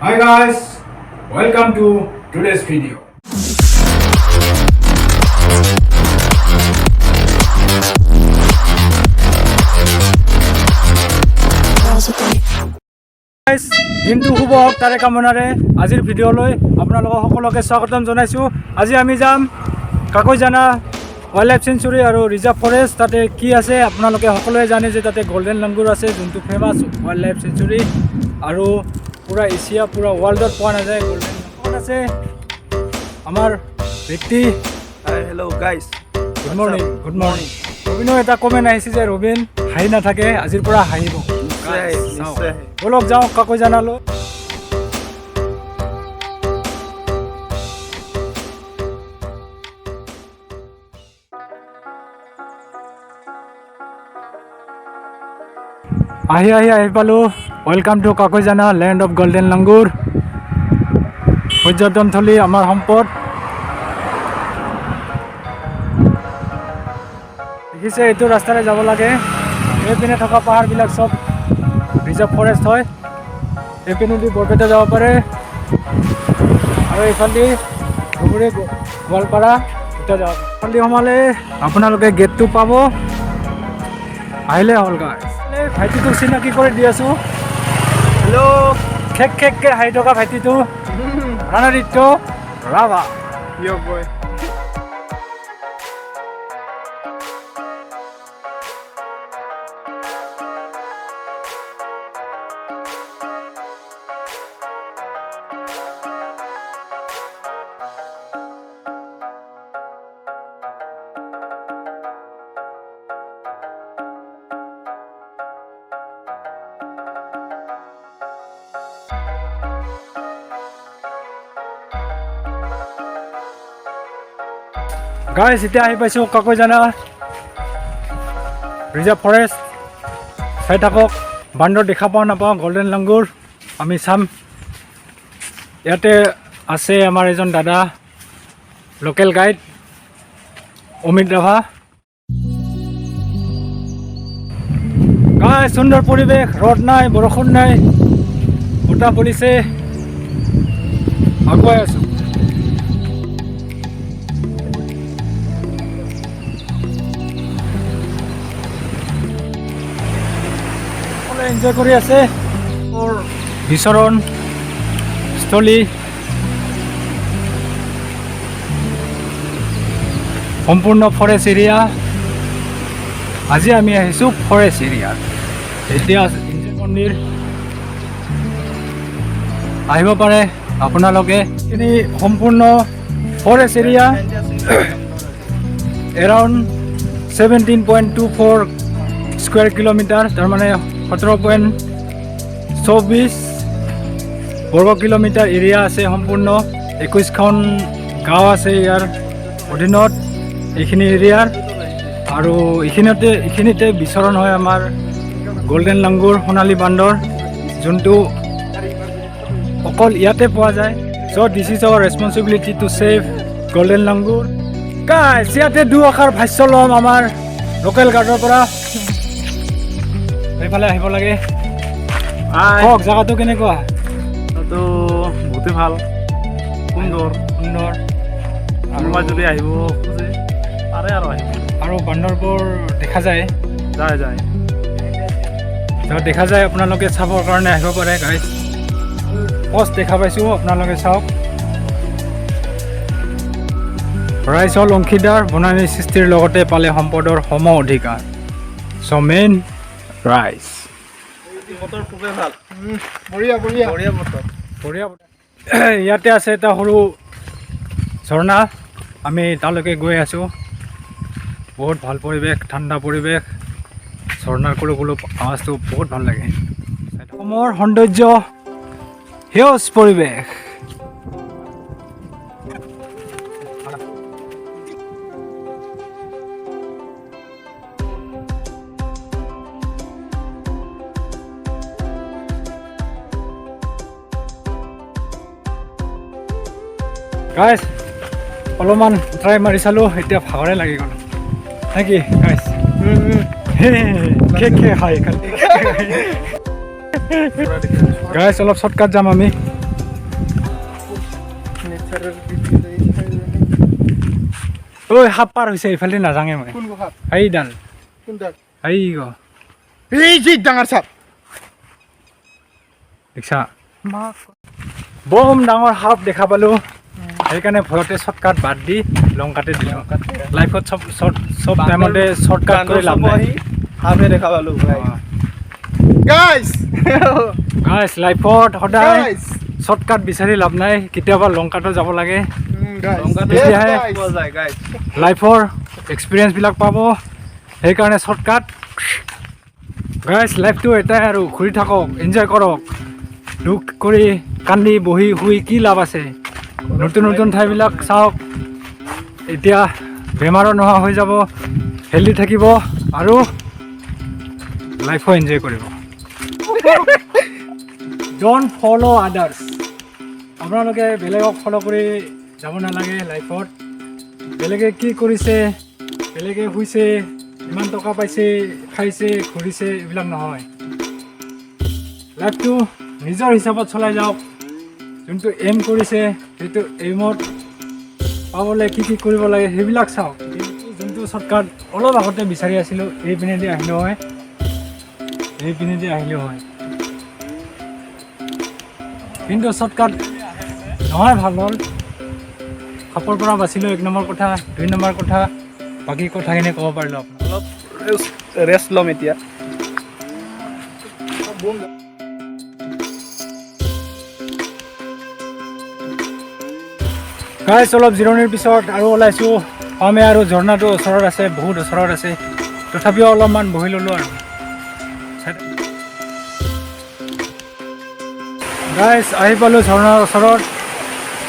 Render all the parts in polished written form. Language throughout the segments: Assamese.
Hi guys, welcome to today's video. Guys, দিনটো শুভ হওক তাৰে কামনাৰে আজিৰ ভিডিঅ'লৈ আপোনালোকক সকলোকে স্বাগতম জনাইছোঁ। আজি আমি যাম কাকৈজানা ৱাইল্ড লাইফ চেঞ্চুৰী আৰু ৰিজাৰ্ভ ফৰেষ্ট। তাতে কি আছে আপোনালোকে সকলোৱে জানে যে তাতে গল্ডেন লাংগুৰ আছে, যোনটো ফেমাছ ৱাইল্ড লাইফ চেঞ্চুৰী আৰু পুৰা এছিয়া পুৰা ৱৰ্ল্ডত পোৱা নাযায় গল্ডেন লাংগুৰ আছে। আমাৰ ব্যক্তি hello' guys, good morning. Good morning. ৰবিনৰ এটা কমেণ্ট আহিছে যে ৰবিন হাঁহি নাথাকে, আজিৰ পৰা হাঁহিব। বলক যাওঁ কাকৈজানালৈ। আহি পালোঁ। Welcome to Kakoijana, land of golden langur, পৰ্যটনথলী আমাৰ সম্পদ। দেখিছে এইটো ৰাস্তাৰে যাব লাগে। এইপিনে থকা পাহাৰবিলাক চব ৰিজাৰ্ভ ফৰেষ্ট হয়। এইপিনেদি বৰপেটা যাব পাৰে আৰু এইফালেদি ধুবুৰী গোৱালপাৰা এতিয়া যাব পাৰে। এইফালেদি সোমালে আপোনালোকে গেটটো পাব, আহিলে হ'ল। গাইজ ভাইটিটোক চিনাকি কৰি দি আছোঁ। হেল্ল' খেককে হাঁহি থকা ভাইটিটো ৰাণাদিত্য ৰাভা। বয় গাইজ এতিয়া আহি পাইছোঁ কাকৈজানা ৰিজাৰ্ভ ফৰেষ্ট। চাই থাকক, বান্দৰ দেখা পাওঁ নাপাওঁ, গল্ডেন লাংগুৰ আমি চাম। ইয়াতে আছে আমাৰ এজন দাদা, local guide Amit Rabha. Guys সুন্দৰ পৰিৱেশ, ৰ'দ নাই, বৰষুণ নাই, বতাহ বলিছে, আগুৱাই আছোঁ। এনজয় কৰি আছে বিচৰণ স্থলী, সম্পূৰ্ণ ফৰেষ্ট এৰিয়া। আজি আমি আহিছোঁ ফৰেষ্ট এৰিয়াত। এতিয়া মন্দিৰ আহিব পাৰে আপোনালোকে। এইখিনি সম্পূৰ্ণ forest area, around 17.24 square kilometre, তাৰমানে 17.24 বৰ্গ কিলোমিটাৰ এৰিয়া আছে সম্পূৰ্ণ। 21খন গাঁও আছে ইয়াৰ অধীনত এইখিনি এৰিয়াৰ। আৰু এইখিনিতে বিচৰণ হয় আমাৰ গল্ডেন লাংগুৰ, সোণালী বান্দৰ, যোনটো অকল ইয়াতে পোৱা যায়। So' this is our responsibility to save golden langur. Guys ইয়াতে দুআষাৰ ভাষ্য ল'ম আমাৰ লোকেল গাৰ্ডৰ পৰা। এইফালে আহিব লাগে। কওক জেগাটো কেনেকুৱা? তো বহুতেই ভাল, সুন্দৰ সুন্দৰ। কোনোবাই যদি আহিব খোজে পাৰে আৰু আহিব। আৰু বান্দৰবোৰ দেখা যায় যায় দেখা যায়, আপোনালোকে চাবৰ কাৰণে আহিব পাৰে। গাইজ পষ্ট দেখা পাইছোঁ, আপোনালোকে চাওক। ৰাইজ হ'ল অংশীদাৰ, বনানী সৃষ্টিৰ লগতে পালে সম্পদৰ সম অধিকাৰ। চ' মেইন ৰাইজ বতৰ খুবেই ভাল, বঢ়িয়া বতৰ। ইয়াতে আছে এটা সৰু ঝৰ্ণা, আমি তালৈকে গৈ আছোঁ। বহুত ভাল পৰিৱেশ, ঠাণ্ডা পৰিৱেশ, ঝৰ্ণাৰ কোনো আৱাজটো বহুত ভাল লাগে। অসমৰ সৌন্দৰ্য, সেউজ পৰিৱেশ। গাইজ অলপমান ট্ৰাই মাৰি চালোঁ, এতিয়া ভাগৰে লাগি গ'ল নেকি গাইজ? খাই খালি গাইজ অলপ শ্বৰ্টকাট যাম আমি। ঐ সাপ পাৰ হৈছে এইফালে নাযাঙে মই কোন সাপ এইডাল কোনডাল এই গ এই যে ডাঙৰ সাপ দেখিছা বম ডাঙৰ সাপ দেখা পালোঁ সেইকাৰণে ভয়তে শ্বৰ্টকাট বাদ দি লং কাটে দিলোঁ লাইফত চব টাইমতে শ্বৰ্টকাট কৰি লাভ নাই সাপে দেখা পালোঁ গাইছ গাইছ লাইফত সদায় শ্বৰ্টকাট বিচাৰি লাভ নাই কেতিয়াবা লং কাটত যাব লাগে তেতিয়াহে লাইফৰ এক্সপিৰিয়েঞ্চবিলাক পাব সেইকাৰণে শ্বৰ্টকাট গাইছ লাইফটো এটাই আৰু ঘূৰি থাকক এনজয় কৰক দুখ কৰি কান্দি বহি শুই কি লাভ আছে নতুন নতুন ঠাইবিলাক চাওক এতিয়া বেমাৰো নোহোৱা হৈ যাব হেল্ডি থাকিব আৰু লাইফো এনজয় কৰিব ডোন্ট ফ'ল' আদাৰ্ছ আপোনালোকে বেলেগক ফ'ল' কৰি যাব নালাগে লাইফত বেলেগে কি কৰিছে বেলেগে শুইছে ইমান টকা পাইছে খাইছে ঘূৰিছে এইবিলাক নহয় লাইফটো নিজৰ হিচাপত চলাই যাওক যোনটো এম কৰিছে সেইটো এইমত পাবলৈ কি কি কৰিব লাগে সেইবিলাক চাওক যোনটো শ্বৰ্টকাট অলপ আগতে বিচাৰি আছিলোঁ এই পিনেদি আহিলেও হয় এই পিনেদি আহিলেও হয় কিন্তু শ্বৰ্টকাট নহয় ভাল হ'ল সাপৰ পৰা বাচিলোঁ 1 নম্বৰ কথা 2 নম্বৰ কথা বাকী কথাখিনি ক'ব পাৰিলোঁ অলপ ৰেষ্ট ল'ম এতিয়া গাইছ অলপ জিৰণিৰ পিছত আৰু ওলাইছোঁ পামে আৰু ঝৰ্ণাটো ওচৰত আছে বহুত ওচৰত আছে তথাপিও অলপমান বহি ল'লোঁ আৰু গাইছ আহি পালোঁ ঝৰ্ণাৰ ওচৰত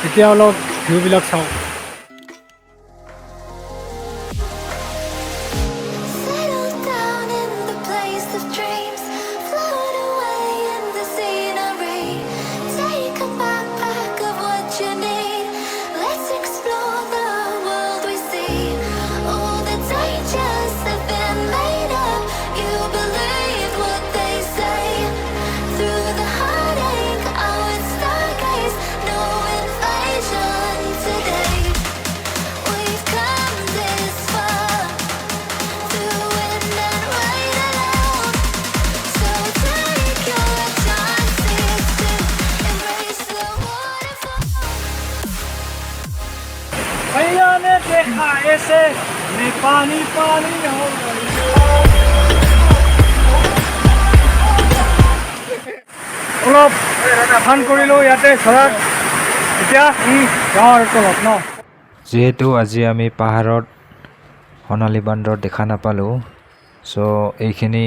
এতিয়া অলপ ভিউবিলাক চাওঁ ऐसे मैं पानी पानी हो गई অলপ ধান কৰিলোঁ ইয়াতে ঘৰত এতিয়া গাঁৱৰ তলত ন যিহেতু আজি আমি পাহাৰত সোণালী বান্দৰ দেখা নাপালোঁ চ' এইখিনি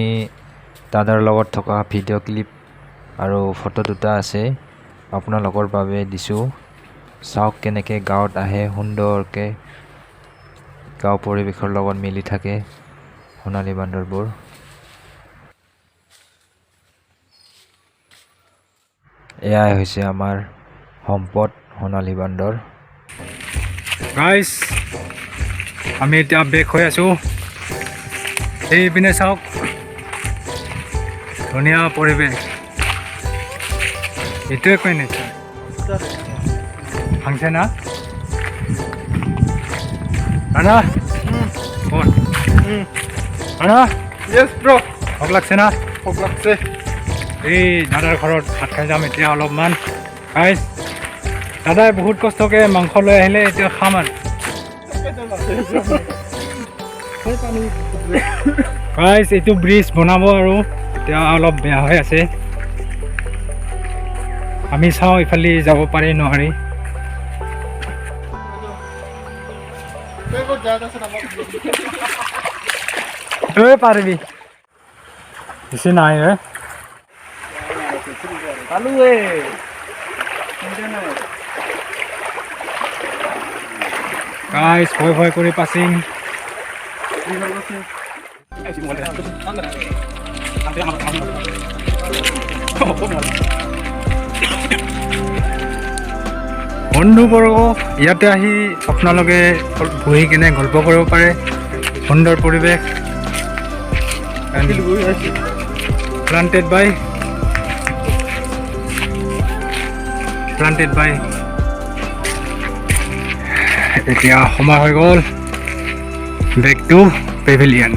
দাদাৰ লগত থকা ভিডিঅ' ক্লিপ আৰু ফটো দুটা আছে আপোনালোকৰ বাবে দিছোঁ চাওক কেনেকৈ গাঁৱত আহে সুন্দৰকৈ গাঁও পৰিৱেশৰ লগত মিলি থাকে সোণালী বান্দৰবোৰ এয়াই হৈছে আমাৰ সম্পদ সোণালী বান্দৰ গাইছ আমি এতিয়া বেক হৈ আছোঁ এইপিনে চাওক ধুনীয়া পৰিৱেশ এইটোৱে কৈ নিশ্চয় ভাঙছে না দাদা কোন দাদা ইয়েছ ব্ৰ ভোক লাগছে না ভোক লাগছে এই দাদাৰ ঘৰত ভাত খাই যাম এতিয়া অলপমান গাইছ দাদাই বহুত কষ্টকৈ মাংস লৈ আহিলে এতিয়া খাম আৰু গাইছ এইটো ব্ৰিজ বনাব আৰু এতিয়া অলপ বেয়া হৈ আছে আমি চাওঁ ইফালে যাব পাৰি নোৱাৰি তই পাৰিবি বেছি নাই গাইছ ভয় ভয় কৰি পাছিং বন্ধুবৰ্গ ইয়াতে আহি আপোনালোকে বহি কিনে গল্প কৰিব পাৰে সুন্দৰ পৰিৱেশ planted by এতিয়া সময় হৈ গ'ল বেক টু পেভিলিয়ন